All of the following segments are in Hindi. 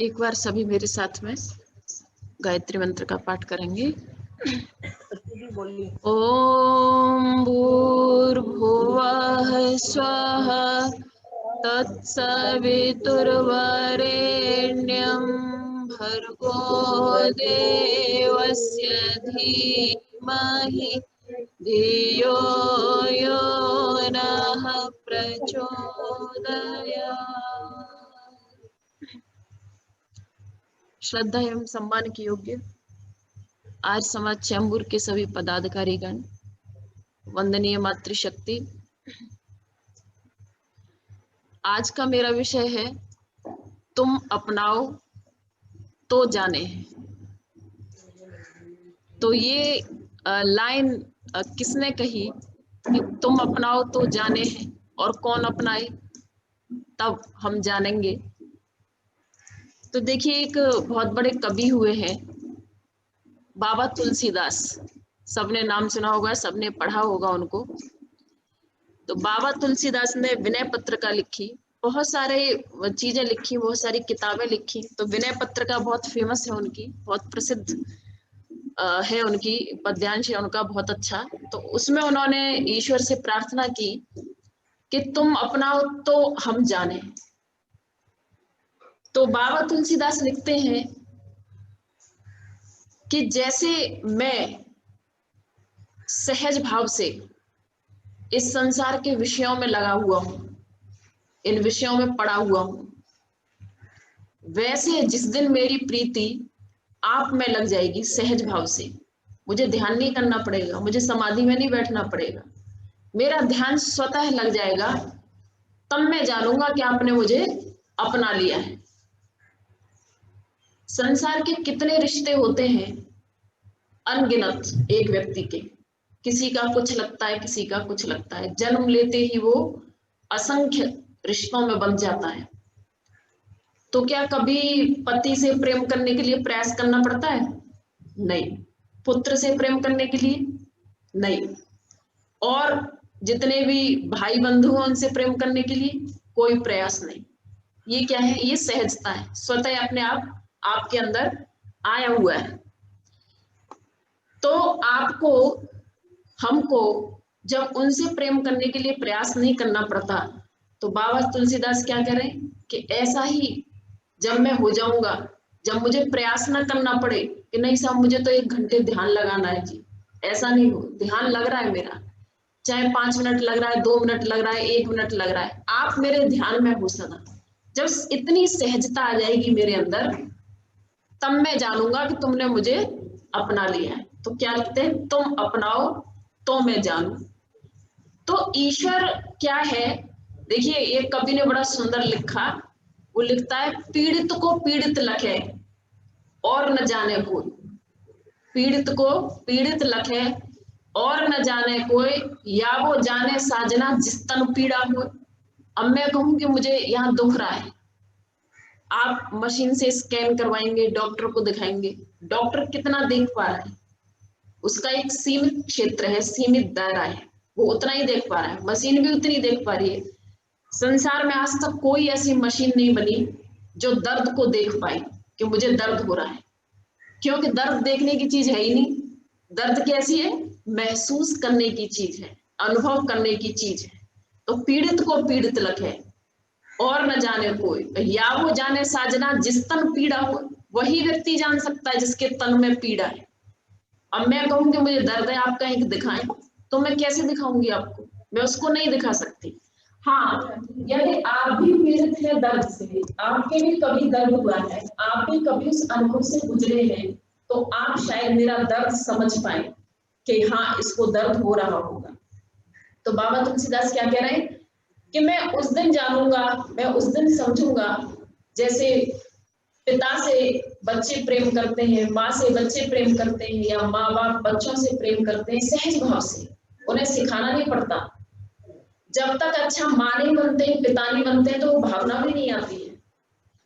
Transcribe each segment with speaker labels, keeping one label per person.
Speaker 1: एक बार सभी मेरे साथ में गायत्री मंत्र का पाठ करेंगे। ओम भूर्भुवः स्वः तत्सवितुर्वरेण्यं भर्गो देवस्य धीमहि धियो यो नः प्रचोदयात्। श्रद्धा एवं सम्मान के योग्य आज समाज चैम्बूर के सभी पदाधिकारीगण, वंदनीय मातृशक्ति। आज का मेरा विषय है तुम अपनाओ तो जाने। तो ये लाइन किसने कही कि तुम अपनाओ तो जाने हैं, और कौन अपनाए तब हम जानेंगे। तो देखिए, एक बहुत बड़े कवि हुए हैं बाबा तुलसीदास। सबने नाम सुना होगा, सबने पढ़ा होगा उनको। तो बाबा तुलसीदास ने विनय पत्रिका लिखी, बहुत सारे चीजें लिखी, बहुत सारी किताबें लिखी। तो विनय पत्रिका बहुत फेमस है उनकी, बहुत प्रसिद्ध है उनकी, पद्यांश है उनका बहुत अच्छा। तो उसमें उन्होंने ईश्वर से प्रार्थना की कि तुम अपनाओ तो हम जाने। तो बाबा तुलसीदास लिखते हैं कि जैसे मैं सहज भाव से इस संसार के विषयों में लगा हुआ हूं, इन विषयों में पड़ा हुआ हूं, वैसे जिस दिन मेरी प्रीति आप में लग जाएगी सहज भाव से, मुझे ध्यान नहीं करना पड़ेगा, मुझे समाधि में नहीं बैठना पड़ेगा, मेरा ध्यान स्वतः लग जाएगा, तब मैं जानूंगा कि आपने मुझे अपना लिया है। संसार के कितने रिश्ते होते हैं, अनगिनत एक व्यक्ति के, किसी का कुछ लगता है, किसी का कुछ लगता है। जन्म लेते ही वो असंख्य रिश्तों में बंध जाता है। तो क्या कभी पति से प्रेम करने के लिए प्रयास करना पड़ता है? नहीं। पुत्र से प्रेम करने के लिए? नहीं। और जितने भी भाई बंधु हैं उनसे प्रेम करने के लिए कोई प्रयास नहीं। ये क्या है? ये सहजता है, स्वतः अपने आप आपके अंदर आया हुआ है। तो आपको, हमको जब उनसे प्रेम करने के लिए प्रयास नहीं करना पड़ता, तो बाबा तुलसीदास क्या कह रहे हैं कि ऐसा ही जब मैं हो जाऊंगा, जब मुझे प्रयास ना करना पड़े कि नहीं साहब मुझे तो 1 घंटे ध्यान लगाना है जी, ऐसा नहीं हो। ध्यान लग रहा है मेरा, चाहे 5 मिनट लग रहा है, 2 मिनट लग रहा है, 1 मिनट लग रहा है, आप मेरे ध्यान में हो सदा। जब इतनी सहजता आ जाएगी मेरे अंदर, तब मैं जानूंगा कि तुमने मुझे अपना लिया है। तो क्या लिखते हैं? तुम अपनाओ तो मैं जानू। तो ईश्वर क्या है? देखिए, एक कवि ने बड़ा सुंदर लिखा, वो लिखता है पीड़ित को पीड़ित लखे और न जाने कोई। पीड़ित को पीड़ित लखे और न जाने कोई, या वो जाने साजना जिस तन पीड़ा हो। अब मैं कहूं कि मुझे यहाँ दुख रहा है, आप मशीन से स्कैन करवाएंगे, डॉक्टर को दिखाएंगे, डॉक्टर कितना देख पा रहा है? उसका एक सीमित क्षेत्र है, सीमित दायरा है, वो उतना ही देख पा रहा है। मशीन भी उतनी देख पा रही है। संसार में आज तक कोई ऐसी मशीन नहीं बनी जो दर्द को देख पाए कि मुझे दर्द हो रहा है, क्योंकि दर्द देखने की चीज है ही नहीं। दर्द कैसी है? महसूस करने की चीज है, अनुभव करने की चीज है। तो पीड़ित को पीड़ित लखे और न जाने कोई, या वो जाने साजना जिस तन पीड़ा हो। वही व्यक्ति जान सकता है जिसके तन में पीड़ा है। अब मैं कहूँ कि मुझे दर्द है, आप कहीं दिखाएं, तो मैं कैसे दिखाऊंगी आपको? मैं उसको नहीं दिखा सकती। हाँ, यदि आप भी पीड़ित हैं दर्द से, आपके भी कभी दर्द हुआ है, आप भी कभी उस अनुभव से गुजरे हैं, तो आप शायद मेरा दर्द समझ पाए कि हाँ, इसको दर्द हो रहा होगा। तो बाबा तुलसीदास क्या कह रहे हैं कि मैं उस दिन जानूंगा, मैं उस दिन समझूंगा। जैसे पिता से बच्चे प्रेम करते हैं, माँ से बच्चे प्रेम करते हैं, या माँ बाप बच्चों से प्रेम करते हैं सहज भाव से, उन्हें सिखाना नहीं पड़ता। जब तक अच्छा माँ नहीं बनते हैं, पिता नहीं बनते हैं, तो वो भावना भी नहीं आती है।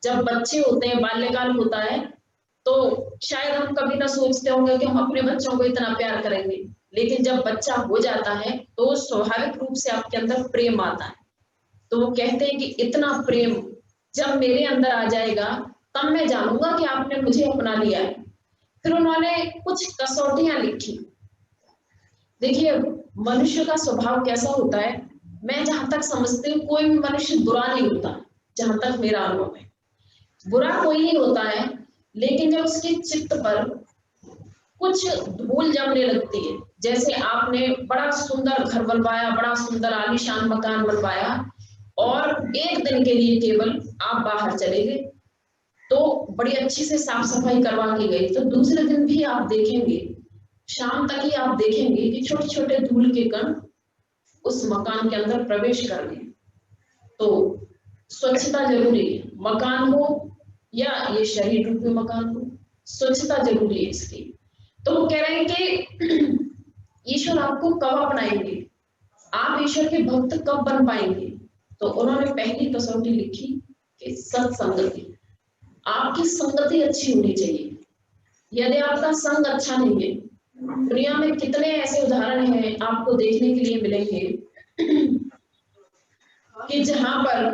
Speaker 1: जब बच्चे होते हैं, बाल्यकाल होता है, तो शायद हम कभी ना सोचते होंगे कि हम अपने बच्चों को इतना प्यार करेंगे, लेकिन जब बच्चा हो जाता है तो स्वाभाविक रूप से आपके अंदर प्रेम आता है। तो वो कहते हैं कि इतना प्रेम जब मेरे अंदर आ जाएगा, तब मैं जानूंगा कि आपने मुझे अपना लिया है। फिर उन्होंने कुछ कसौटियां लिखी। देखिए मनुष्य का स्वभाव कैसा होता है, मैं जहां तक समझती हूँ कोई भी मनुष्य बुरा नहीं होता, जहां तक मेरा अनुभव है बुरा कोई नहीं होता है, लेकिन जब उसके चित्त पर कुछ धूल जमने लगती है, जैसे आपने बड़ा सुंदर घर बनवाया, बड़ा सुंदर आलीशान मकान बनवाया, और एक दिन के लिए केवल आप बाहर चले गए, तो बड़ी अच्छी से साफ सफाई करवा के गए, तो दूसरे दिन भी आप देखेंगे, शाम तक ही आप देखेंगे कि छोटे छोटे धूल के कण उस मकान के अंदर प्रवेश कर गए। तो स्वच्छता जरूरी है, मकान हो या ये शरीर रूपी मकान हो, स्वच्छता जरूरी है इसकी। तो वो कह रहे हैं कि ईश्वर आपको कब अपनाएंगे, आप ईश्वर के भक्त कब बन पाएंगे। तो उन्होंने पहली कसौटी लिखी कि सत्संगति, आपकी संगति अच्छी होनी चाहिए। यदि आपका संग अच्छा नहीं है, दुनिया में कितने ऐसे उदाहरण हैं आपको देखने के लिए मिलेंगे कि जहां पर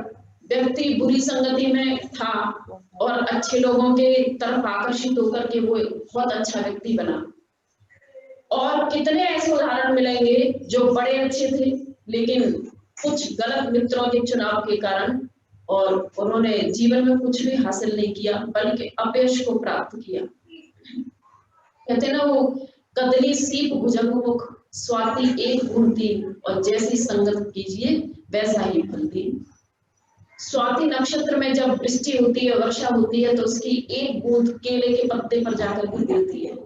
Speaker 1: व्यक्ति बुरी संगति में था और अच्छे लोगों के तरफ आकर्षित होकर के वो बहुत अच्छा व्यक्ति बना, और कितने ऐसे उदाहरण मिलेंगे जो बड़े अच्छे थे लेकिन कुछ गलत मित्रों के चुनाव के कारण और उन्होंने जीवन में कुछ भी हासिल नहीं किया बल्कि अपयश को प्राप्त किया। कहते ना वो कदली सीप भुजंगमुख स्वाति एक गुणती, और जैसी संगत कीजिए वैसा ही फल दी। स्वाति नक्षत्र में जब वृष्टि होती है, वर्षा होती है, तो उसकी एक बूंद केले के पत्ते पर जाकर के गिरती है,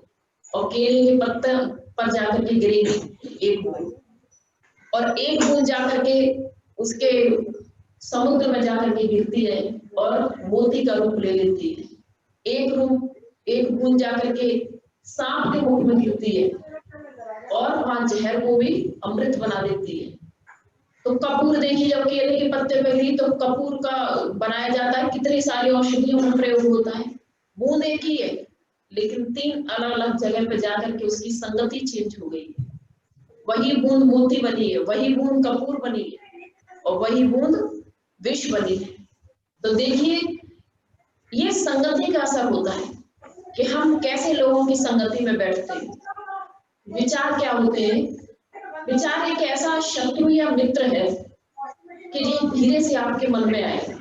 Speaker 1: और केले के पत्ते पर जाकर के गिरेगी एक बूंद, और एक बूंद जाकर के उसके समुद्र में जाकर के गिरती है और मोती का रूप ले लेती है। एक बूंद जाकर के सांप के मुख में गिरती है और वहां जहर को भी अमृत बना देती है। तो कपूर देखिए, जब केले के पत्ते पे गिरी तो कपूर का बनाया जाता है, कितनी सारी औषधियों में प्रयोग होता है। बूंद एक ही है लेकिन 3 अलग अलग जगह पे जाकर के उसकी संगति चेंज हो गई है। वही बूंद मोती बनी है, वही बूंद कपूर बनी है, और वही बूंद विष बनी है। तो देखिए ये संगति का असर होता है कि हम कैसे लोगों की संगति में बैठते हैं। विचार क्या होते हैं, विचार एक ऐसा शत्रु या मित्र है कि जो धीरे से आपके मन में आएगा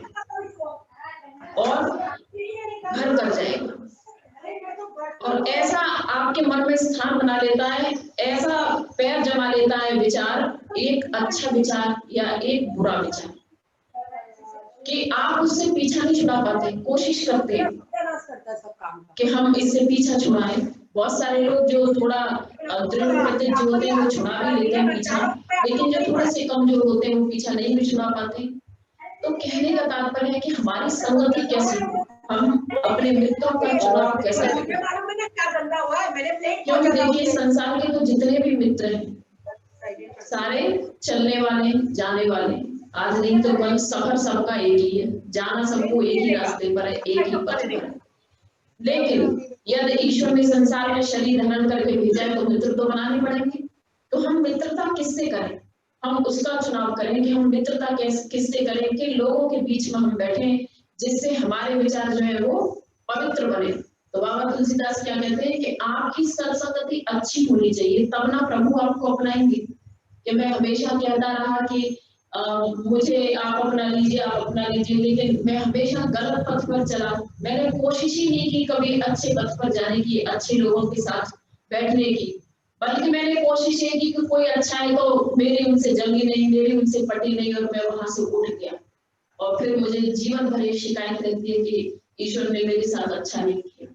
Speaker 1: और घर कर जाएगा, और ऐसा आपके मन में स्थान बना लेता है, ऐसा पैर जमा लेता है विचार, एक अच्छा विचार या एक बुरा विचार, कि आप उससे पीछा नहीं छुड़ा पाते, कोशिश करते हैं कि हम इससे पीछा छुड़ाएं। बहुत सारे लोग जो थोड़ा दृढ़ प्रतिज्ञ होते हैं वो छुड़ा भी लेते हैं पीछा, लेकिन जो थोड़े से कमजोर होते हैं वो पीछा नहीं भी छुड़ा पाते। तो कहने का तात्पर्य है कि हमारी संगति कैसी हो, हम अपने मित्रों का चुनाव कैसा करें। क्योंकि देखिए संसार के तो जितने भी मित्र हैं सारे चलने वाले जाने वाले, आज नहीं तो कल सफर सबका एक ही है, जाना सबको एक ही रास्ते पर है, एक ही पथ पर है। लेकिन यदि ईश्वर ने संसार में शरीर धारण करके भेजा है तो मित्र तो बनाने पड़ेंगे। तो हम मित्रता किससे करें, हम उसका चुनाव करें कि हम मित्रता किससे करें कि लोगों के बीच में हम बैठे जिससे हमारे विचार जो है वो पवित्र बने। तो बाबा तुलसीदास क्या कहते हैं कि आपकी सत्संगति अच्छी होनी चाहिए, तब ना प्रभु आपको अपनाएंगे। कि मैं हमेशा कहता रहा कि मुझे आप अपना लीजिए, लेकिन मैं हमेशा गलत पथ पर चला, मैंने कोशिश ही नहीं की कभी अच्छे पथ पर जाने की, अच्छे लोगों के साथ बैठने की, बल्कि मैंने कोशिश ये की कि कोई अच्छा है तो मेरी उनसे जमी नहीं, मेरी उनसे पटी नहीं, और मैं वहां से उठ गया, और फिर मुझे जीवन भर ये शिकायत रहती है कि ईश्वर ने मेरे साथ अच्छा नहीं किया।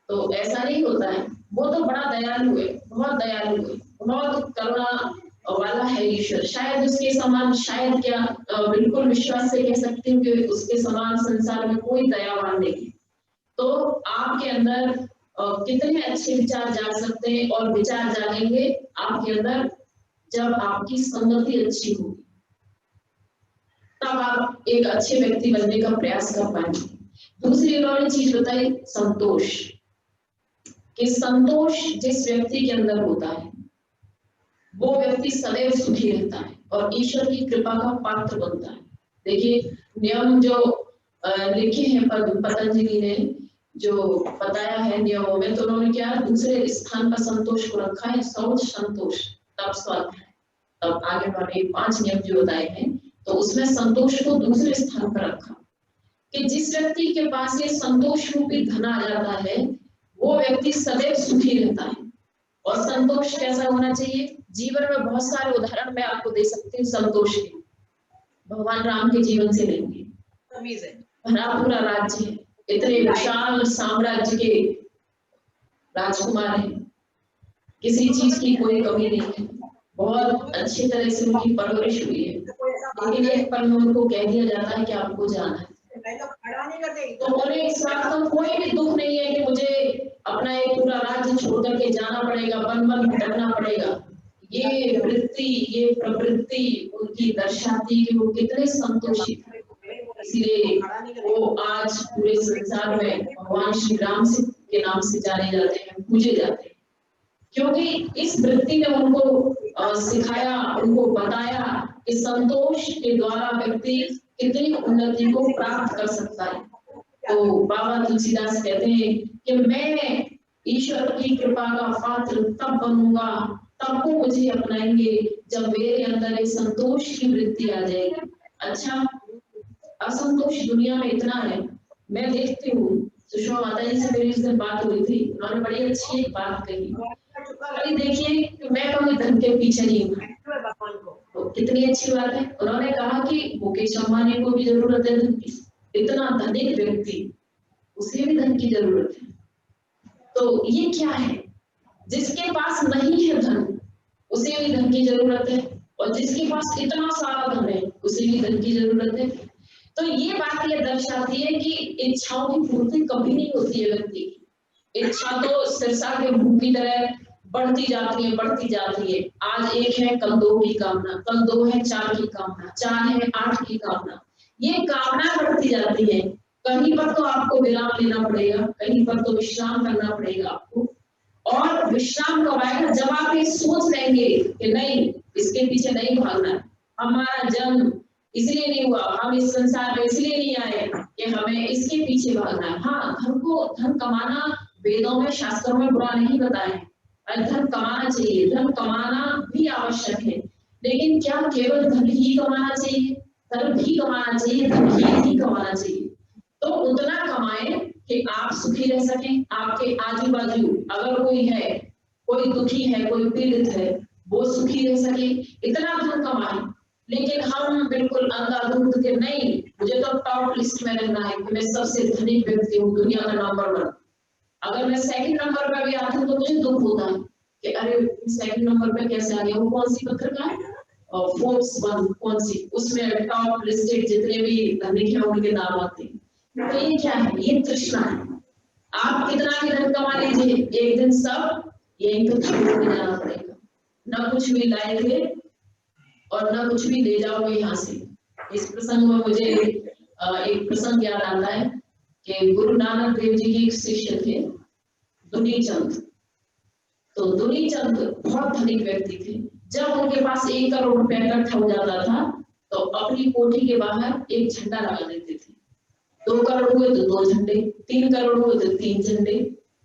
Speaker 1: तो ऐसा नहीं होता है, वो तो बड़ा दयालु है, बहुत दयालु है, बहुत करुणा वाला है ईश्वर। शायद उसके समान, शायद क्या बिल्कुल विश्वास से कह सकती हूँ कि उसके समान संसार में कोई दयावान नहीं है। तो आपके अंदर कितने अच्छे विचार जाग सकते हैं, और विचार जागेंगे आपके अंदर जब आपकी संगति अच्छी होगी, तब आप एक अच्छे व्यक्ति बनने का प्रयास कर पाएंगे। दूसरी उन्होंने चीज बताई संतोष, कि संतोष जिस व्यक्ति के अंदर होता है वो व्यक्ति सदैव सुखी रहता है और ईश्वर की कृपा का पात्र बनता है। देखिए नियम जो लिखे हैं पतंजलि ने जो बताया है नियमों में, तो उन्होंने क्या दूसरे स्थान पर संतोष को रखा है, शौच संतोष तप स्वाध्याय, तब आगे वाले 5 नियम जो बताए हैं, तो उसमें संतोष को दूसरे स्थान पर रखा कि जिस व्यक्ति के पास ये संतोष रूपी धन आ जाता है वो व्यक्ति सदैव सुखी रहता है। और संतोष कैसा होना चाहिए? जीवन में बहुत सारे उदाहरण मैं आपको दे सकती हूँ संतोष के, भगवान राम के जीवन से लेंगे, भरा पूरा राज्य है, इतने विशाल साम्राज्य के राजकुमार हैं, किसी चीज की कोई कमी नहीं है, बहुत अच्छी तरह से उनकी परवरिश हुई है, लेकिन एक पल में उनको कह दिया जाता है कि आपको जाना है। तो उन्हें इस बात का कोई भी दुख नहीं है कि मुझे अपना एक पूरा राज्य छोड़ करके जाना पड़ेगा, वन वन भटकना पड़ेगा। ये वृत्ति, ये प्रवृत्ति उनकी दर्शाती कि वो कितने संतोषित हैं। इसलिए वो आज पूरे संसार में भगवान श्री राम के नाम से जाने जाते हैं, पूजे जाते हैं, क्योंकि इस वृत्ति ने उनको सिखाया, उनको बताया कि संतोष के द्वारा व्यक्ति कितनी उन्नति को प्राप्त कर सकता है। तो बाबा तुलसीदास कहते हैं कि मैं ईश्वर की कृपा का पात्र तब बनूंगा, तब वो मुझे अपनाएंगे जब मेरे अंदर एक संतोष की वृत्ति आ जाएगी। अच्छा, असंतोष दुनिया में इतना है, मैं देखती हूँ, सुषमा माता जी से मेरी इस दिन बात हुई थी, उन्होंने बड़ी अच्छी एक बात कही, अरे देखिए मैं कभी धन के पीछे नहीं हूँ, तो कितनी अच्छी बात है। उन्होंने कहा कि मुकेश अंबानी को भी जरूरत है धन की, इतना धनिक व्यक्ति, उसे भी धन की जरूरत है। तो ये क्या है? जिसके पास नहीं है धन उसे भी धन की जरूरत है, और जिसके पास इतना सारा धन है उसे भी धन की जरूरत है। तो ये बात ये दर्शाती है कि इच्छाओं की पूर्ति कभी नहीं होती है व्यक्ति की। इच्छा तो सिरसा के भूख की तरह बढ़ती जाती है, बढ़ती जाती है। आज 1 है, कल 2 की कामना, कल 2 है, 4 की कामना, 4 है, 8 की कामना, ये कामना बढ़ती जाती है। कहीं पर तो आपको विराम लेना पड़ेगा, कहीं पर तो विश्राम करना पड़ेगा आपको, और विश्राम कब आएगा? जब आप ये सोच लेंगे कि नहीं, इसके पीछे नहीं भागना है, हमारा जन्म इसलिए नहीं हुआ, हम इस संसार में इसलिए नहीं आए कि हमें इसके पीछे भागना है। हाँ, धन कमाना वेदों में, शास्त्रों में बुरा नहीं बताया है, धन कमाना चाहिए, धन कमाना भी आवश्यक है, लेकिन क्या केवल धन ही कमाना चाहिए? धन भी कमाना चाहिए, धन ही कमाना चाहिए। तो उतना कमाएं कि आप सुखी रह सकें, आपके आजू बाजू अगर कोई है, कोई दुखी है, कोई पीड़ित है, वो सुखी रह सके, इतना धन कमाएं। लेकिन हम बिल्कुल अंधाधुंध के नहीं, मुझे तो टॉप लिस्ट में रहना है कि मैं सबसे धनिक व्यक्ति हूँ, दुनिया का नंबर 1। अगर मैं सेकंड नंबर पे भी आती हूँ तो मुझे दुख होता है कि अरे सेकंड नंबर पे कैसे आ गया। वो कौन सी पत्रिका है? फोर्ब्स 1, कौन सी, उसमें टॉप लिस्टेड जितने भी धनिक हैं उनके नाम आते हैं। तो ये क्या है? ये तृष्णा है। आप कितना भी धन कमा लीजिए, एक दिन सब यहीं पे छोड़ के जाना पड़ेगा, ना कुछ भी लाएंगे और ना कुछ भी ले जाओगे यहाँ से। इस प्रसंग में मुझे एक प्रसंग याद आता है कि गुरु नानक देव जी के एक शिष्य थे, दुनी चंद। तो दुनी चंद बहुत धनिक व्यक्ति थे। जब उनके पास 1 करोड़ रुपया इकट्ठा हो जाता था तो अपनी कोठी के बाहर एक झंडा लगा देते थे। 2 करोड़ हुए तो 2 झंडे, 3 करोड़ हुए तो 3 झंडे।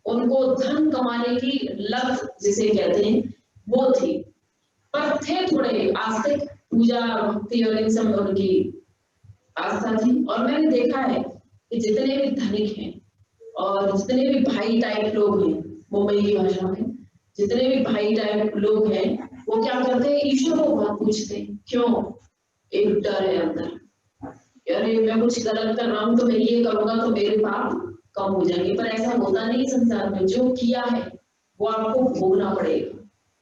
Speaker 1: उनको धन कमाने की लत जिसे कहते हैं वो थी, पर थे थोड़े आस्तिक, पूजा भक्ति और इन सब उनकी आस्था थी। और मैंने देखा है कि जितने भी धनिक हैं और जितने भी भाई टाइप लोग हैं, मुंबई की भाषा में जितने भी भाई टाइप लोग हैं, वो क्या करते हैं? ईश्वर को बहुत पूछते हैं। क्यों? एक डर है अंदर, अरे मैं कुछ गलत कर रहा हूँ तो मैं ये करूंगा तो मेरे पाप कम हो जाएंगे। पर ऐसा होता नहीं संसार में। जो किया है वो आपको भोगना पड़ेगा,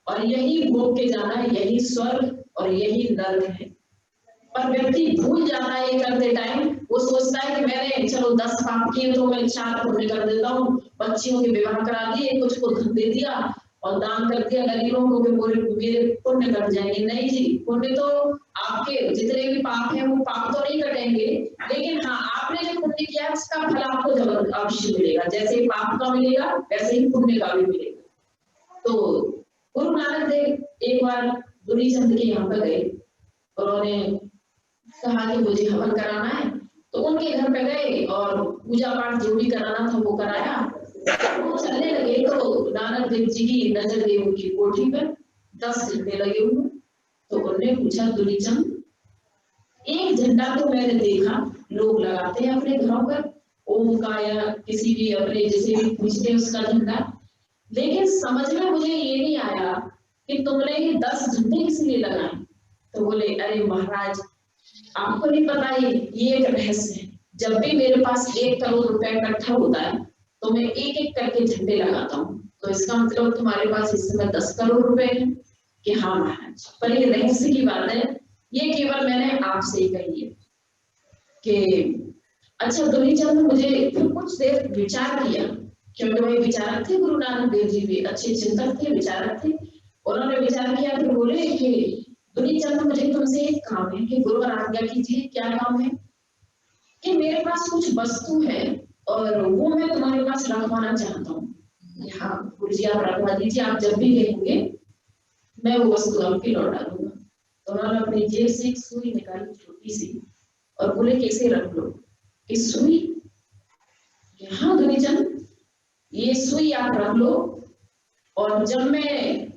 Speaker 1: और यही भोग के जाना है, यही स्वर्ग और यही नर्क है। पर व्यक्ति भूल जाता है ये करते टाइम। वो सोचता है कि मैंने चलो 10 पाप किए तो मैं 4 पुण्य कर देता हूँ, बच्चियों के विवाह करा दिए, कुछ को धन दे दिया और दान कर दिया गरीबों को, मेरे पुण्य कट जाएंगे। नहीं जी, पुण्य तो आपके जितने भी पाप हैं वो पाप तो नहीं कटेंगे, लेकिन हाँ, आपने जो पुण्य किया उसका फल आपको जरूर अवश्य मिलेगा। जैसे पाप का मिलेगा वैसे ही पुण्य का भी मिलेगा। तो गुरु नानक देव एक बार दुनी चंद के यहाँ पर गए, उन्होंने कहा कि मुझे हवन कराना है। तो उनके घर पे गए और पूजा पाठ जो भी कराना था वो कराया। वो चलने लगे तो नानक देव जी की नजर गई उनकी कोठी पर, 10 झंडे लगे हुए। तो उन्होंने पूछा, दुलीचंद, एक झंडा तो मैंने देखा लोग लगाते हैं अपने घरों पर, ओम का या किसी भी अपने जैसे भी पूछते हैं उसका झंडा, लेकिन समझ में मुझे ये नहीं आया कि तुमने ये 10 झंडे इसलिए लगाए। तो बोले, अरे महाराज, आपको नहीं पता ये एक रहस्य है। जब भी मेरे पास 1 करोड़ रुपए इकट्ठा होता है तो मैं एक एक करके झंडे लगाता हूँ। तो इसका मतलब तुम्हारे पास इस समय 10 करोड़ रुपए है? कि हाँ महाराज, पर ये रहस्य की बात है, ये केवल मैंने आपसे ही कही है। कि अच्छा, दुलीचंद मुझे फिर कुछ देर विचार किया, क्योंकि वे विचारक थे, गुरु नानक देव जी भी अच्छे चिंतक थे, विचारक थे। उन्होंने विचार किया, फिर बोले कि दुलीचंद, मुझे तुमसे एक काम है कि गुरुवर आज्ञा कीजिए। क्या काम है? कि मेरे पास कुछ वस्तु है और वो मैं तुम्हारे पास रखवाना चाहता हूँ। हाँ गुरु जी, आप रखवा दीजिए, आप जब भी कहेंगे मैं वो वस्तु आपकी लौटा दूंगा। तो उन्होंने अपनी जेब से एक सुई निकाली छोटी सी और बोले, कैसे रख लो? कि सुई? हाँ दुलीचंद, ये सुई आप रख लो और जब मैं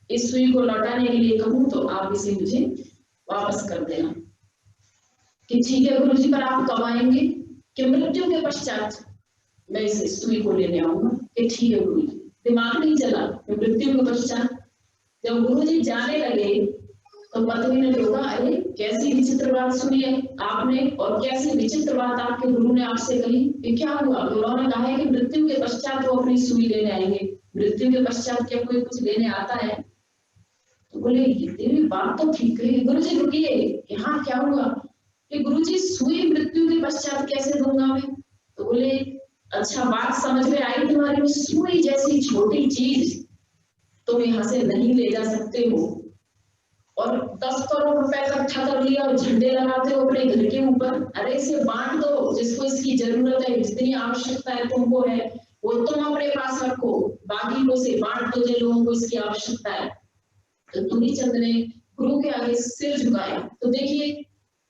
Speaker 1: इस सुई को लौटाने के लिए कहूँ तो आप इसे मुझे वापस कर देना। कि ठीक है गुरु जी, पर आप कब आएंगे? कि मृत्यु के पश्चात मैं इस सुई को लेने आऊंगा। कि ठीक है गुरु जी। दिमाग नहीं चला, मृत्यु के पश्चात जब गुरु जी जाने लगे तो पत्नी ने बोला, अरे कैसी विचित्र बात सुनी है आपने, और कैसी विचित्र बात आपके गुरु ने आपसे कही, कि क्या हुआ? तो उन्होंने कहा है कि मृत्यु के पश्चात वो अपनी सुई लेने आएंगे। मृत्यु के पश्चात क्या कोई कुछ लेने आता है? तो बोले, ये बात तो ठीक है गुरु जी, रुकिए। कि हाँ क्या हुआ? कि गुरु जी, सुई मृत्यु के पश्चात कैसे दूंगा मैं? तो बोले, अच्छा बात समझ में आई तुम्हारी, में सुई जैसी छोटी चीज तुम यहाँ से नहीं ले जा सकते हो, और 10 करोड़ रुपए इकट्ठा कर लिया और झंडे लगाते हो अपने घर के ऊपर। अरे इसे बांट दो, जिसको इसकी जरूरत है, जितनी आवश्यकता है तुमको है वो तुम अपने पास रखो, बाकी को से बांट दो जिन लोगों को इसकी आवश्यकता है। तो दुलीचंद ने गुरु के आगे सिर झुकाया। तो देखिए,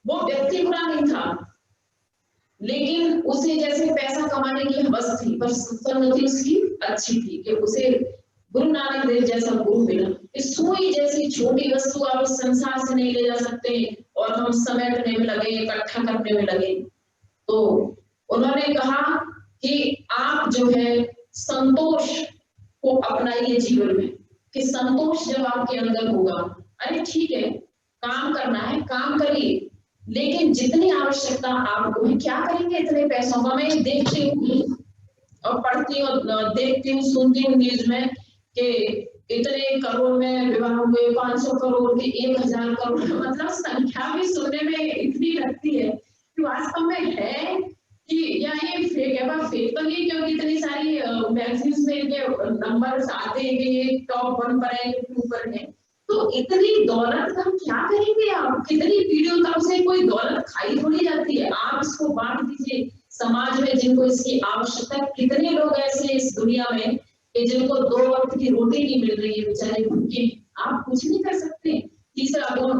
Speaker 1: वो व्यक्ति बुरा नहीं था, लेकिन उसे जैसे पैसा कमाने की हवस थी, पर संगति उसकी अच्छी थी कि उसे गुरु नानक देव जैसा गुरु मिला। इस सुई जैसी छोटी वस्तु आप इस संसार से नहीं ले जा सकते और हम समेटने में लगे, इकट्ठा करने में लगे। तो उन्होंने कहा कि आप जो है संतोष को अपनाइए जीवन में, कि संतोष जब आपके अंदर होगा, अरे ठीक है काम करना है काम करिए, लेकिन जितनी आवश्यकता आपको है, क्या करेंगे इतने पैसों का? मैं देखती हूँ और पढ़ती हूँ, देखती हूँ, सुनती हूँ न्यूज में कि इतने करोड़ में विवाह हुए, 500 करोड़ की 1000 करोड़, मतलब संख्या भी सुनने में इतनी लगती है कि वास्तव में है कि या ये फेक है। पर फेक तो नहीं, क्योंकि इतनी सारी मैगजीन्स में इनके नंबर्स आते हैं कि ये टॉप 1 पर है, 2 पर है। तो इतनी दौलत हम क्या करेंगे? आप कितनी पीढ़ियों तक से कोई दौलत खाई थोड़ी जाती है, आप इसको बांट दीजिए समाज में जिनको इसकी आवश्यकता है। कितने लोग ऐसे इस दुनिया में कि जिनको 2 वक्त की रोटी नहीं मिल रही है, बेचारे भूखे, आप कुछ नहीं कर सकते। तीसरा गुण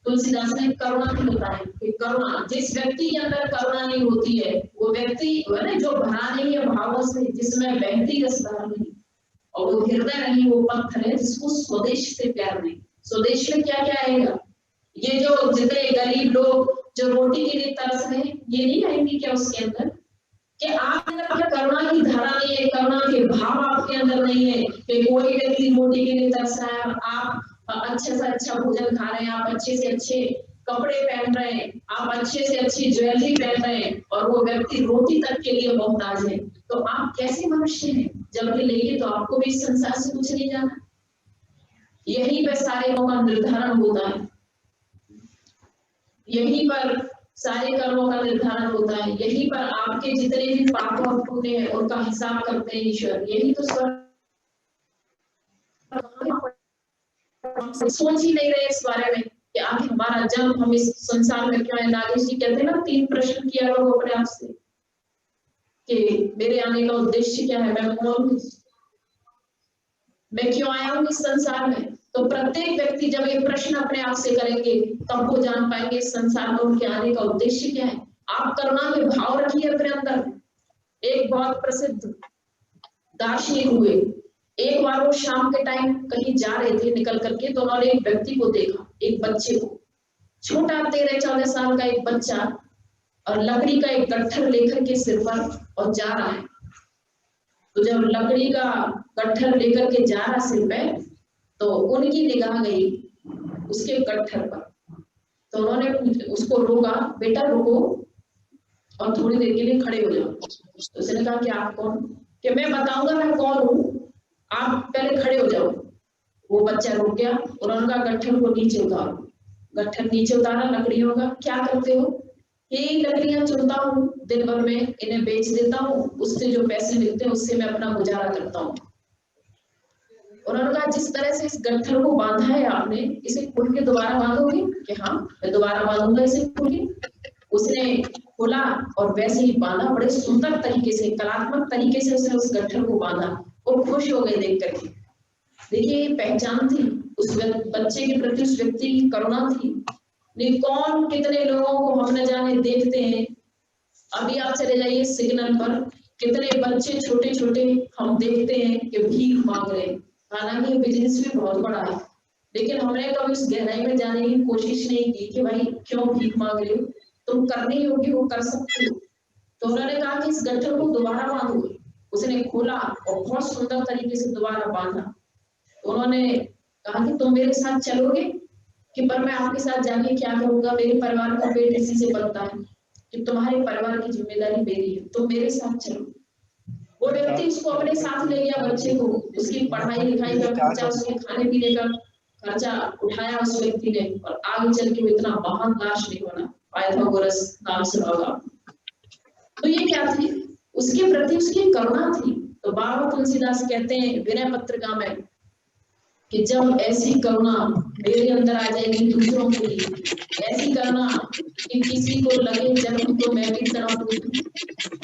Speaker 1: तुलसीदास ने करुणा भी बताया कि करुणा, जिस व्यक्ति के अंदर करुणा नहीं होती है वो व्यक्ति है ना, जो भरा नहीं है भावों से, जिसमें बहती रसधार नहीं, और वो हृदय नहीं, वो पत्थर है जिसको स्वदेश से प्यार नहीं। स्वदेश में क्या क्या आएगा? ये जो जितने गरीब लोग जो रोटी के लिए तरस रहे, ये नहीं आएंगे क्या उसके अंदर? कि आप अंदर करुणा की धारा नहीं है, करुणा के भाव आपके अंदर नहीं है कि कोई व्यक्ति रोटी के लिए तरस रहा है, आप अच्छे से अच्छा भोजन खा रहे हैं, आप अच्छे से अच्छे कपड़े पहन रहे हैं, आप अच्छे से अच्छी ज्वेलरी पहन रहे हैं, और वो व्यक्ति रोटी तक के लिए मोहताज है, तो आप कैसे मनुष्य हैं? जब ये लेंगे तो आपको भी इस संसार से कुछ नहीं जाना। यहीं पर सारे लोगों का निर्धारण होता है, यहीं पर सारे कर्मों का निर्धारण होता है, यहीं पर आपके जितने भी पाप और पुण्य है उनका हिसाब करते हैं ईश्वर। यही तो स्वर्ग। सोच ही नहीं रहे इस बारे में कि आखिर हमारा जन्म, हम इस संसार में क्यों है। नागेश जी कहते हैं ना, 3 प्रश्न किया करो अपने आप से कि मेरे आने का उद्देश्य क्या है, मैं कौन हूँ, मैं क्यों आया हूँ इस संसार में। तो प्रत्येक व्यक्ति जब ये प्रश्न अपने आप से करेंगे तब वो जान पाएंगे इस संसार में उनके आने का उद्देश्य क्या है। आप करुणा के भाव रखिए अपने अंदर। एक बहुत प्रसिद्ध दार्शनिक हुए, एक बार वो शाम के टाइम कहीं जा रहे थे निकल करके, तो उन्होंने एक व्यक्ति को देखा, एक बच्चे को, छोटा 13-14 साल का एक बच्चा, और लकड़ी का एक गट्ठर लेकर के सिर पर और जा रहा है। तो जब लकड़ी का गट्ठर लेकर के जा रहा सिर पे, तो उनकी निगाह गई उसके गट्ठर पर। तो उन्होंने उसको रोका, बेटा रुको और थोड़ी देर के लिए खड़े हो जाओ। तो उसने कहा कि आप कौन? कि मैं बताऊंगा मैं कौन हूँ, आप पहले खड़े हो जाओ। वो बच्चा रुक गया, उन्होंने कहा गट्ठर को नीचे उतारो। गट्ठर नीचे उतारा लकड़ियों का। क्या करते हो? ये लकड़ियां चुनता हूँ, दिन भर में इन्हें बेच देता हूँ, उससे जो पैसे मिलते हैं उससे मैं अपना गुजारा करता हूँ। उन्होंने कहा जिस तरह से इस गट्ठर को बांधा है आपने, इसे खोल के दोबारा बांधोगे? कि हाँ मैं दोबारा बांधूंगा इसे खोल के। उसने खोला और वैसे ही बांधा, बड़े सुंदर तरीके से, कलात्मक तरीके से उसने उस गट्ठर को बांधा और खुश हो गए देख करके। देखिए पहचान थी उस बच्चे के प्रति, उस व्यक्ति की करुणा थी। नहीं कौन कितने लोगों को हम न जाने देखते हैं। अभी आप चले जाइए सिग्नल पर, कितने बच्चे छोटे छोटे हम देखते हैं कि भीख मांग रहे हैं। हालांकि बिजनेस भी बहुत बड़ा है, लेकिन हमने कभी उस गहराई में जाने की कोशिश नहीं की कि भाई क्यों भीख मांग रहे हो, तुम करने योग्य हो, कर सकते हो। तो उन्होंने कहा कि इस गट्ठर को दोबारा बांधो। उसने खोला और बहुत सुंदर तरीके से दोबारा बांधा। उन्होंने कहा कि तुम मेरे साथ चलोगे? कि पर मैं आपके साथ जाके क्या करूंगा, मेरे परिवार का पेट इसी से पलता है, कि तुम्हारे परिवार की जिम्मेदारी मेरी है, तुम मेरे साथ चलो। वो व्यक्ति उसको अपने साथ ले गया, बच्चे को, उसकी पढ़ाई लिखाई का खर्चा, उसके खाने पीने का खर्चा उठाया उस व्यक्ति ने, और आगे चल के वो इतना महान दार्शनिक बना। पाइथागोरस नाम सुना होगा। तो ये क्या थी? उसके प्रति उसकी करुणा थी। तो बाबा तुलसीदास कहते हैं विनय पत्रिका में कि जब ऐसी करुणा मेरे अंदर आ जाएगी दूसरों के लिए, ऐसी करुणा कि किसी को लगे जन्म तो मैं भी तड़प उठूं,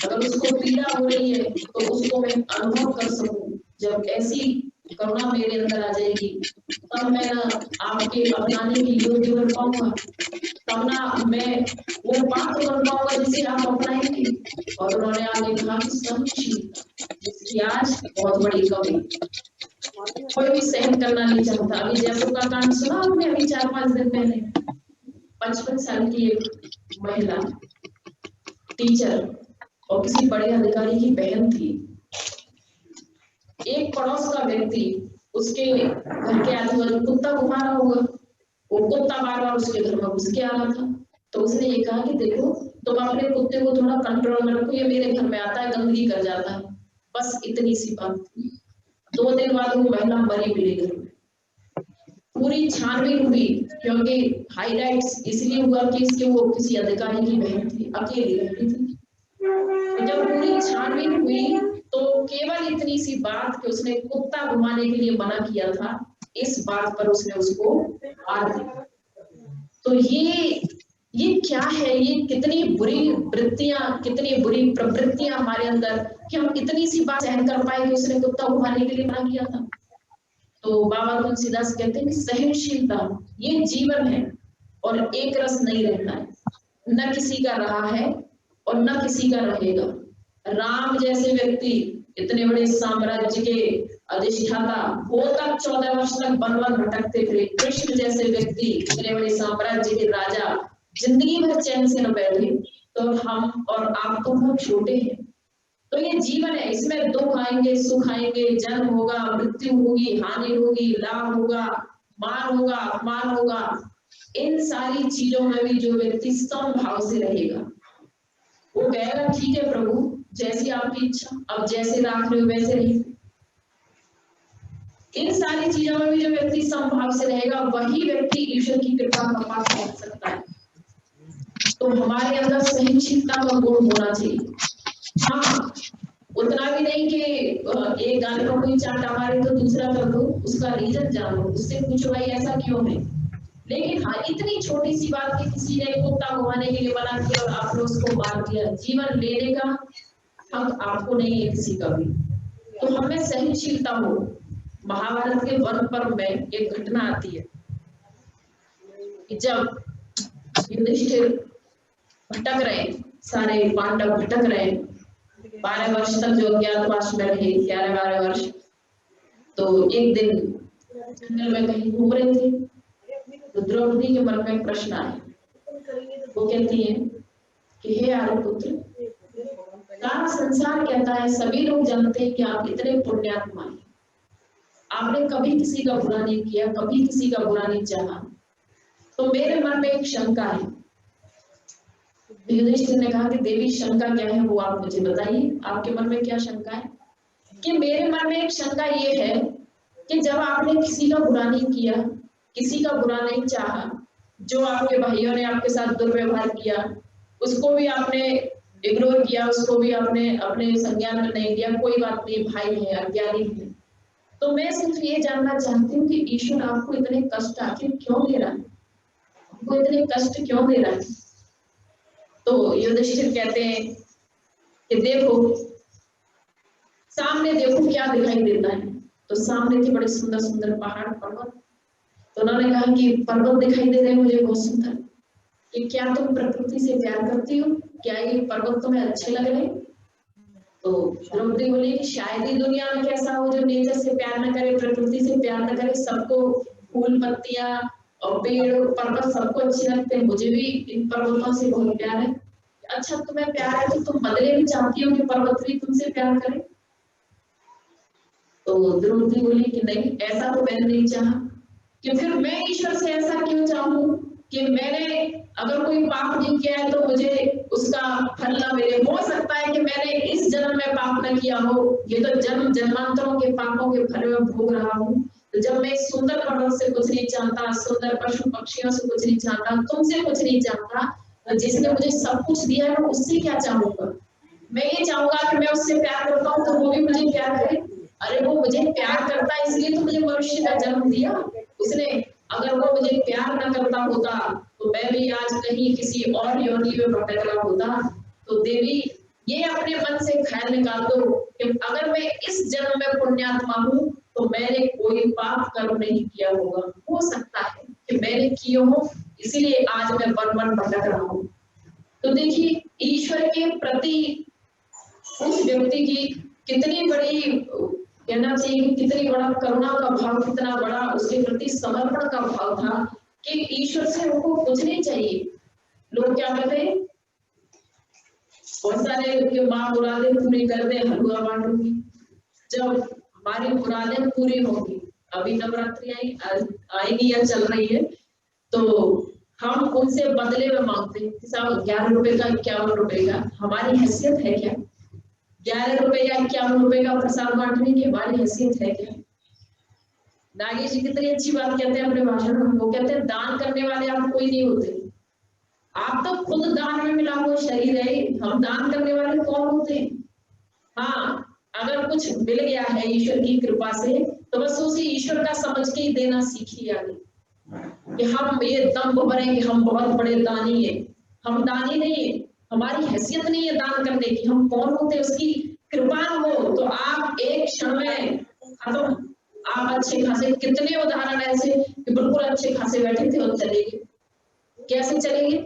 Speaker 1: अगर उसको पीड़ा हो रही है तो उसको मैं अनुभव कर सकूं। जब ऐसी करुणा मेरे अंदर आ जाएगी तब मैं आपके अपनाने के योग्य बन पाऊंगा, तब ना मैं वो पात्र बन पाऊंगा जिसे आप अपनाएंगे। और उन्होंने आगे कहा कि सहनशीलता जिसकी आज बहुत बड़ी कमी, कोई भी सहन करना नहीं चाहता। अभी जयपुर का कांड सुना आपने अभी 4-5 दिन पहले? 55 साल की एक महिला टीचर और किसी बड़े अधिकारी की बहन थी। एक पड़ोस का व्यक्ति उसके घर के आजू बाजू कुत्ता घुमा रहा होगा, वो कुत्ता बार बार उसके घर में घुस के आ रहा था। तो उसने ये कहा कि देखो तुम अपने कुत्ते को थोड़ा कंट्रोल में रखो, ये मेरे घर में आता है, गंदगी कर जाता है। बस इतनी सी बात थी। 2 दिन बाद वो महिला मरी मिली घर में। पूरी छानबीन हुई, क्योंकि हाईलाइट्स इसलिए हुआ कि इसके वो किसी अधिकारी की बहन थी, अकेली रहती थी। तो जब पूरी छानबीन हुई तो केवल इतनी सी बात कि उसने कुत्ता घुमाने के लिए मना किया था, इस बात पर उसने उसको मार दिया। तो ये क्या है? ये कितनी बुरी वृत्तियां, कितनी बुरी प्रवृत्तियां हमारे अंदर कि हम इतनी सी बात सहन कर पाए कि उसने कुत्ता घुमाने के लिए मना किया था। तो बाबा तुलसीदास कहते हैं कि सहनशीलता ये जीवन है और एक रस नहीं रहता है, न किसी का रहा है और न किसी का रहेगा। राम जैसे व्यक्ति इतने बड़े साम्राज्य के अधिष्ठाता, वो तक 14 वर्ष तक वन वन भटकते थे। कृष्ण जैसे व्यक्ति इतने बड़े साम्राज्य के राजा जिंदगी भर चैन से न बैठे, तो हम और आप तो बहुत छोटे हैं। तो ये जीवन है, इसमें दुख आएंगे, सुख आएंगे, जन्म होगा, मृत्यु होगी, हानि होगी, लाभ होगा, मान होगा, अपमान होगा। इन सारी चीजों में भी जो व्यक्ति समभाव से रहेगा वो कहेगा ठीक है प्रभु, जैसी आपकी इच्छा, अब जैसे राख रहे हो वैसे रहिए। इन सारी चीजों में भी जो व्यक्ति समभाव से रहेगा वही व्यक्ति ईश्वर की कृपा का पात्र बन सकता है। तो हमारे अंदर सहनशीलता का गुण होना चाहिए। हाँ, उतना भी नहीं कि एक गाने का कोई चांटा मारे तो दूसरा कर दो, उसका रीजन जानो, उससे पूछो भाई ऐसा क्यों है। लेकिन हाँ, इतनी छोटी सी बात कि किसी ने कुत्ता घुमाने के लिए मना किया और आपने उसको मार दिया, जीवन लेने का हक आपको नहीं है किसी का भी। तो हमें सहनशीलता हो। महाभारत के वन पर्व में एक घटना आती है कि जब युधिष्ठिर भटक रहे सारे पांडव भटक रहे, 12 वर्ष तक जो अज्ञातवास में रहे, 11-12 वर्ष। तो एक दिन जंगल में कहीं घूम रहे थे, तो द्रौपदी के मन में प्रश्न आया। वो कहती है कि हे आर्यपुत्र, सारा संसार कहता है, सभी लोग जानते हैं कि आप इतने पुण्यात्मा हैं, आपने कभी किसी का बुरा नहीं किया, कभी किसी का बुरा नहीं चाहा, तो मेरे मन में एक शंका है। युधिष्ठिर ने कहा कि देवी शंका क्या है वो आप मुझे बताइए, आपके मन में क्या शंका है? कि मेरे मन में एक शंका ये है कि जब आपने किसी का बुरा नहीं किया, किसी का बुरा नहीं चाहा, जो आपके भाइयों ने आपके साथ दुर्व्यवहार किया उसको भी आपने इग्नोर किया, उसको भी आपने अपने संज्ञान में नहीं लिया, कोई बात नहीं, भाई है, अज्ञानी है, तो मैं सिर्फ ये जानना चाहती हूँ कि ईश्वर आपको इतने कष्ट आखिर क्यों दे रहा है, आपको इतने कष्ट क्यों दे रहा है? तो युधिष्ठिर कहते हैं कि देखो सामने, देखो क्या दिखाई देता है। तो सामने थे बड़े सुंदर सुंदर पहाड़ पर्वत। तो उन्होंने कहा कि पर्वत दिखाई दे रहे हैं मुझे बहुत सुंदर, कि क्या तुम प्रकृति से प्यार करती हो, क्या ये पर्वत तुम्हें अच्छे लग रहे? तो द्रौपदी बोली कि शायद ही दुनिया में कैसा हो जो नेचर से प्यार न करे, प्रकृति से प्यार न करे। सबको फूल पत्तियां और पेड़ पर्वत सबको अच्छे लगते हैं, मुझे भी इन पर्वतों से बहुत प्यार है। अच्छा तुम्हें प्यार है तो तुम बदले भी चाहती हो कि पर्वत भी तुमसे प्यार करे? तो द्रौपदी बोली कि नहीं, ऐसा तो मैंने नहीं चाहा, कि फिर मैं ईश्वर से ऐसा क्यों चाहूं कि मैंने अगर कोई पाप नहीं किया है तो मुझे उसका फल ना मिले। हो सकता है कि मैंने इस जन्म में पाप न किया हो, ये तो जन्म जन्मांतरों के पापों के फल में भोग रहा हूँ। तो जब मैं सुंदर पर्वत से कुछ नहीं चाहता, सुंदर पशु पक्षियों से कुछ नहीं चाहता, तुमसे कुछ नहीं चाहता, तो जिसने मुझे सब कुछ दिया है मैं उससे क्या चाहूंगा? मैं ये चाहूंगा कि मैं उससे प्यार करता हूँ तो वो भी मुझे प्यार करे। अरे वो मुझे प्यार करता है इसलिए तो मुझे मनुष्य का जन्म दिया उसने। अगर वो मुझे प्यार न करता होता तो मैं भी आज कहीं किसी और योनि में भटक रहा होता। तो देवी ये अपने मन से ख्याल निकाल दो कि अगर मैं इस जन्म में पुण्यात्मा हूँ तो मैंने कोई पाप कर्म नहीं किया होगा। हो सकता है कि मैंने किए हो इसीलिए आज मैं वन वन भटक रहा हूँ। तो देखिए ईश्वर के प्रति उस व्यक्ति की कितनी बड़ी, कहना चाहिए कितनी बड़ा करुणा का भाव, कितना बड़ा उसके प्रति समर्पण का भाव था कि ईश्वर से उनको कुछ नहीं चाहिए। लोग क्या कहते हैं, बहुत सारे माँ मुरादें पूरी कर दे हलवा बांटूंगी। जब हमारी मुरादें पूरी होंगी, अभी नवरात्रि आएगी या चल रही है, तो हम उनसे बदले में मांगते हैं 11 रुपए का 51 रुपए का। हमारी हैसियत है क्या 11 रुपए या 51 रुपए का प्रसाद बांटने की? हमारी हैसियत है क्या? नागेश जी कितनी अच्छी बात कहते हैं अपने भाषण में, वो कहते हैं दान करने वाले आप कोई नहीं होते, आप तो खुद दान में मिला हुआ शरीर है, हम दान करने वाले कौन होते हैं? हाँ, अगर कुछ मिल गया है ईश्वर की कृपा से तो बस उसे ईश्वर का समझ के ही देना सीखिए आगे, कि हम ये दम्भ भरे कि हम बहुत बड़े दानी है। हम दानी नहीं है, हमारी हैसियत नहीं है दान करने की। हम कौन होते? उसकी कृपा हो तो आप एक क्षण में खत्म। आप अच्छे खासे, कितने उदाहरण ऐसे कि बिल्कुल अच्छे खासे बैठे थे और चले गए। कैसे चलेंगे?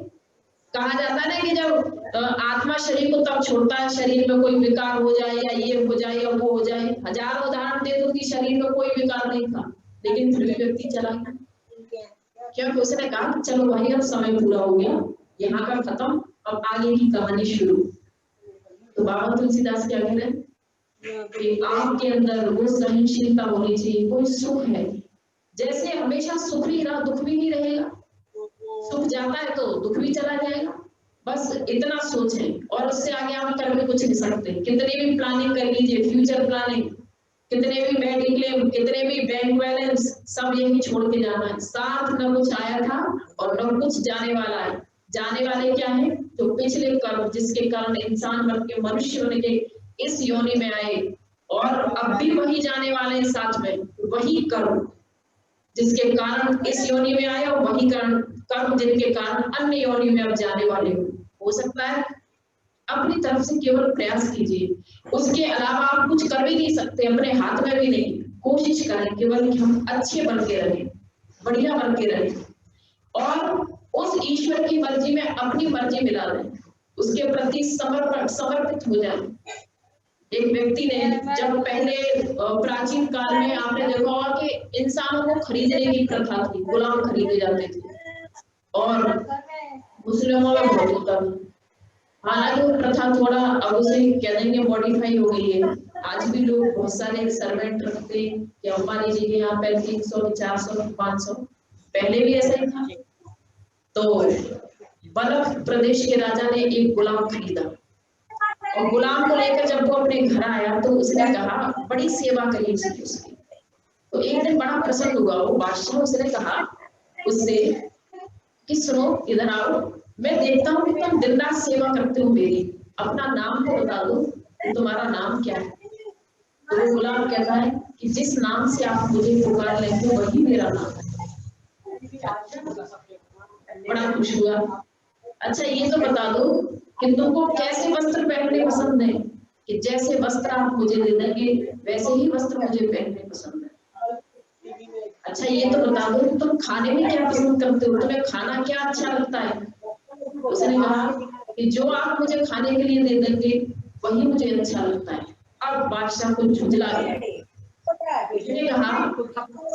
Speaker 1: कहा जाता है ना कि जब आत्मा शरीर को तब छोड़ता है, शरीर में कोई विकार हो जाए या ये हो जाए या वो हो जाए। हजार उदाहरण दे दो कि शरीर में कोई विकार नहीं था लेकिन फिर भी व्यक्ति चला गया, क्योंकि उसने कहा चलो भाई अब समय पूरा हो गया, यहाँ का खत्म, अब आगे की कहानी शुरू। तो बाबा तुलसीदास क्या कह रहे हैं कि आपके अंदर वो सहनशीलता होनी चाहिए। कोई सुख है, जैसे हमेशा सुख नहीं रहा दुख भी नहीं रहेगा, सुख जाता है तो दुख भी चला जाएगा, बस इतना सोचें और उससे आगे आप करके कुछ नहीं सकते। कितने भी प्लानिंग कर लीजिए, फ्यूचर प्लानिंग, कितने भी मेडिक्लेम, कितने भी बैंक बैलेंस, सब यही छोड़ के जाना है। साथ न कुछ आया था और न कुछ जाने वाला है। जाने वाले क्या है? जो पिछले कर्म जिसके कारण इंसान बन के, मनुष्य बन के इस योनि में आए, और अब भी वही जाने वाले हैं साथ में, वही कर्म जिसके कारण इस योनि में आए और वही कर्म जिनके कारण अन्य योनि में अब जाने वाले हो सकता है। अपनी तरफ से केवल प्रयास कीजिए, उसके अलावा आप कुछ कर भी नहीं सकते, अपने हाथ में भी नहीं। कोशिश करें केवल कि हम अच्छे बन के रहें, बढ़िया बन के रहें और उस ईश्वर की मर्जी में अपनी मर्जी मिला दें। उसके प्रति समर्पित हो जाए। एक व्यक्ति ने, जब पहले प्राचीन काल में आपने देखा होगा कि इंसानों को खरीदने की प्रथा थी, गुलाम खरीदे जाते थे, और मुस्लिमों में बहुत होता था। हालांकि वो प्रथा थोड़ा अब उसे कह देंगे मॉडिफाई हो गई है। आज भी लोग बहुत सारे सर्वेंट रखते हैं कि मान लीजिए कि यहाँ पे 300, 400, 500, पहले भी ऐसा ही था। तो बल्ख प्रदेश के राजा ने एक गुलाम खरीदा, और गुलाम को लेकर जब वो अपने घर आया तो उसने कहा, बड़ी सेवा करी उसकी। तो एक दिन बड़ा प्रसन्न हुआ वो बादशाह। उसने कहा उससे कि सुनो, इधर आओ, मैं देखता हूँ कि तुम दिन रात सेवा करते हो मेरी, अपना नाम तो बता दो कि तुम्हारा नाम क्या है। तो वो गुलाम कहता है कि जिस नाम से आप मुझे पुकार लेते वही मेरा नाम है। बड़ा खुश हुआ। अच्छा ये तो बता दो कि तुमको कैसे वस्त्र पहनने पसंद है, कि जैसे वस्त्र आप मुझे दे देंगे वैसे ही वस्त्र मुझे पहनने पसंद है। अच्छा ये तो बता दो तुम खाने में क्या पसंद करते हो, तुम्हें खाना क्या अच्छा लगता है। उसने कहा कि जो आप मुझे खाने के लिए दे देंगे वही मुझे अच्छा लगता है। अब बादशाह को झुंझला गया। उसने कहा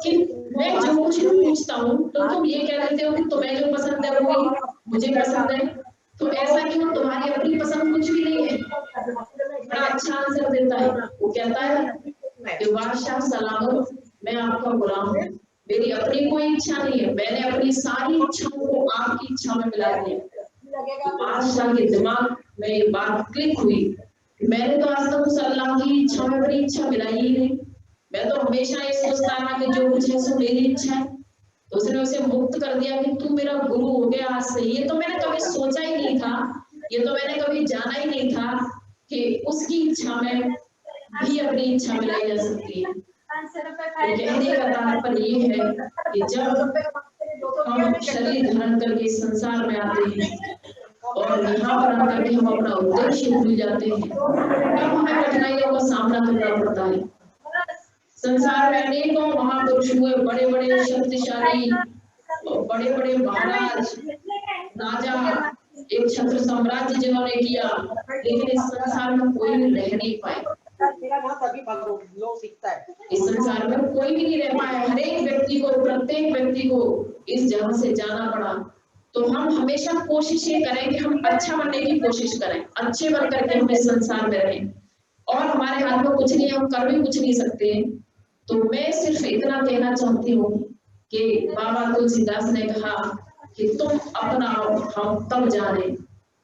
Speaker 1: कि मैं जो कुछ भी पूछता हूँ तो तुम ये कह देते हो कि तुम्हें जो पसंद है वही मुझे पसंद है, तो ऐसा क्यों, तुम्हारी अपनी पसंद कुछ भी नहीं है। बड़ा अच्छा आंसर देता है। वो कहता है कि बादशाह सलामत, मैं आपका गुलाम हूँ, मेरी अपनी कोई इच्छा नहीं है, मैंने अपनी सारी इच्छाओं को आपकी इच्छा में मिला दिया। बादशाह के दिमाग में ये बात क्लिक हुई, मैंने तो आज तक उस अल्लाह की इच्छा में अपनी इच्छा मिलाई ही नहीं, मैं तो हमेशा ये सोचता रहा कि जो कुछ है सो मेरी इच्छा है। तो उसने उसे मुक्त कर दिया कि तू मेरा गुरु हो गया आज से। ये तो मैंने कभी सोचा ही नहीं था, ये तो मैंने कभी जाना ही नहीं था कि उसकी इच्छा में भी अपनी इच्छा मिलाई जा सकती है। तो कहने का तात्पर्य ये है कि जब हम शरीर धारण करके संसार में आते हैं और यहाँ पर आकर के हम अपना उद्देश्य भूल जाते हैं, तब हमें कठिनाइयों का सामना करना पड़ता है। संसार में अनेकों महापुरुष हुए, बड़े बड़े शक्तिशाली, बड़े बड़े महाराज, राजा, एक छत्र साम्राज्य जिन्होंने किया, लेकिन इस संसार में कोई भी रह नहीं पाए। इस संसार में कोई भी नहीं रह पाया। हर एक व्यक्ति को, प्रत्येक व्यक्ति को इस जगह से जाना पड़ा। तो हम हमेशा कोशिश ये करें कि हम अच्छा बनने की कोशिश करें, अच्छे बन करके हम इस संसार में रहें, और हमारे हाथ में कुछ नहीं, हम कर भी कुछ नहीं सकते। तो मैं सिर्फ इतना कहना चाहती हूँ कि बाबा तुलसीदास ने कहा कि तुम अपनाओ हम तब जाने,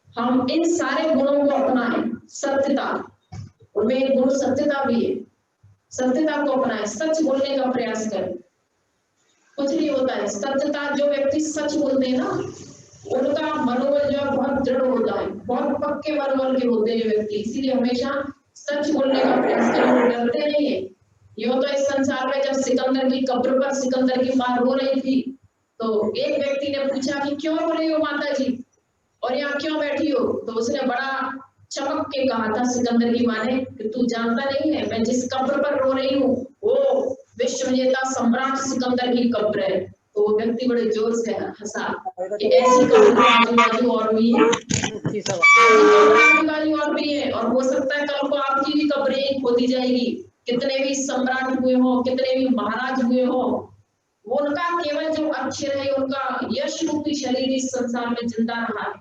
Speaker 1: हम इन सारे गुणों को अपनाएं। सत्यता, उनमें एक गुण सत्यता भी है, सत्यता को अपनाएं, सच बोलने का प्रयास करें। कुछ नहीं होता है, सत्यता, जो व्यक्ति सच बोलते हैं ना उनका मनोबल जो है बहुत दृढ़ होता है, बहुत पक्के मनोबल के होते हैं व्यक्ति, इसीलिए हमेशा सच बोलने का प्रयास करें, वो डरते नहीं है। ये तो इस संसार में जब सिकंदर की कब्र पर सिकंदर की मां रो रही थी, तो एक व्यक्ति ने पूछा कि क्यों रो रही हो माता जी, और यहाँ क्यों बैठी हो। तो उसने बड़ा चमक के कहा था सिकंदर की मां ने कि तू जानता नहीं है मैं जिस कब्र पर रो रही हूँ वो विश्व विजेता सम्राट सिकंदर की कब्र है। तो वो व्यक्ति बड़े जोर से हंसा कि ऐसी कब्र आजू बाजू और भी है, और भी है, और हो सकता है कल को आपकी भी कब्रें खोदी जाएगी। कितने भी सम्राट हुए हो, कितने भी महाराज हुए हो, वो उनका केवल जो अच्छे रहे, उनका यश रूपी शरीर इस संसार में जिंदा रहा है,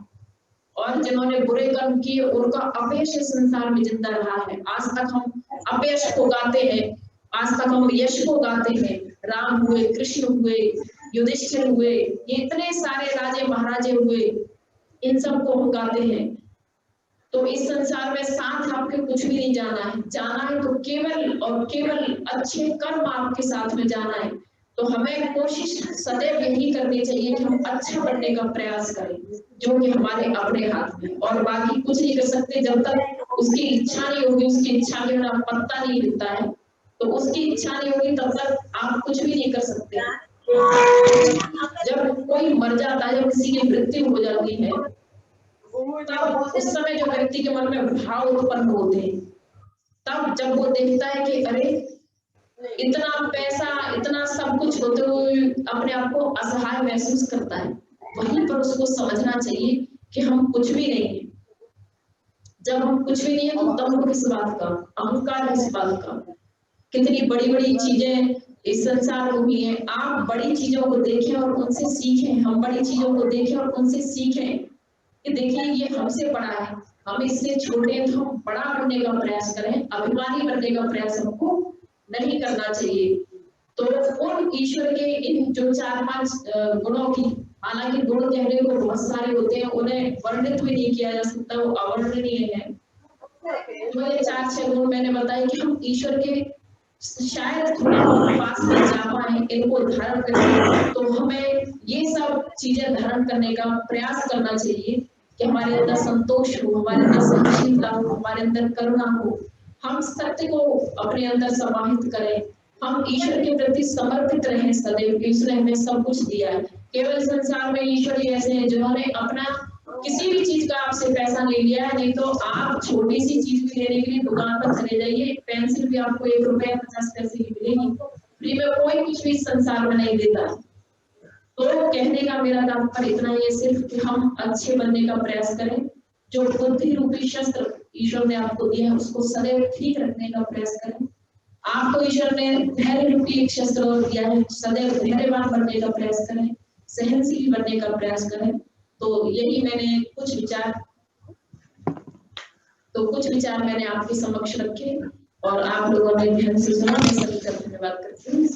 Speaker 1: और जिन्होंने बुरे कर्म किए उनका अपयश इस संसार में जिंदा रहा है। आज तक हम अपयश को गाते हैं, आज तक हम यश को गाते हैं। राम हुए, कृष्ण हुए, युधिष्ठिर हुए, ये इतने सारे राजे महाराजे हुए, इन सबको हम गाते हैं। तो इस संसार में साथ आपके कुछ भी नहीं जाना है, जाना है तो केवल और केवल अच्छे कर्म आपके साथ में जाना है। तो हमें कोशिश सदैव यही करनी चाहिए कि हम अच्छा बनने का प्रयास करें, जो कि हमारे अपने हाथ में, और बाकी कुछ नहीं कर सकते जब तक उसकी इच्छा नहीं होगी। उसकी इच्छा के बिना पत्ता नहीं हिलता है, तो उसकी इच्छा नहीं होगी तब तक आप कुछ भी नहीं कर सकते। जब कोई मर जाता है, जब किसी की मृत्यु हो जाती है, तब उस समय जो व्यक्ति के मन में भाव उत्पन्न होते हैं, तब जब वो देखता है कि अरे इतना पैसा, इतना सब कुछ होते हुए अपने आप को असहाय महसूस करता है, वहीं पर उसको समझना चाहिए कि हम कुछ भी नहीं है। जब हम कुछ भी नहीं है तो दम्भ किस बात का, अहंकार किस बात का। कितनी बड़ी बड़ी चीजें इस संसार में हुई हैं, आप बड़ी चीजों को देखें और उनसे सीखें, हम बड़ी चीजों को देखें और उनसे सीखें कि देखिए ये हमसे बड़ा है, हम इससे छोटे हैं तो हम बड़ा बनने का प्रयास करें, अभिमानी बनने का प्रयास हमको नहीं करना चाहिए। तो उन ईश्वर के इन जो 4-5 गुणों की, हालांकि गुण कहने को बहुत सारे होते हैं, उन्हें वर्णित भी नहीं किया जा सकता, वो अवर्णनीय है। तो ये 4-6 गुण मैंने बताया कि हम ईश्वर के शायद थोड़ा बहुत पास में जा पाए, इनको धारण करके। तो हमें ये सब चीजें धारण करने का प्रयास करना चाहिए कि हमारे अंदर संतोष हो, हमारे अंदर सहनशीलता हो, हमारे अंदर करुणा हो, हम सत्य को अपने अंदर समाहित करें, हम ईश्वर के प्रति समर्पित रहें सदैव। ईश्वर ने हमें सब कुछ दिया है। केवल संसार में ईश्वर ही ऐसे हैं जिन्होंने अपना किसी भी चीज का आपसे पैसा नहीं लिया है, नहीं तो आप छोटी सी चीज भी लेने के लिए दुकान पर चले जाइए, पेंसिल भी आपको 1 रुपया 50 पैसे की मिलेगी, फ्री में कोई कुछ भी संसार में नहीं देता। तो कहने का मेरा तात्पर्य इतना ही है सिर्फ कि हम अच्छे बनने का प्रयास करें, जो बुद्धि रूपी शस्त्र ईश्वर ने आपको दिया है उसको सदैव ठीक रखने का प्रयास करें। आपको ईश्वर ने धैर्य रूपी एक शस्त्र दिया है, सदैव धैर्यवान बनने का प्रयास करें, सहनशील बनने का प्रयास करें। तो यही मैंने कुछ विचार मैंने आपके समक्ष रखे और आप लोगों ने ध्यान से सुना। मैं सभी का धन्यवाद करती हूँ।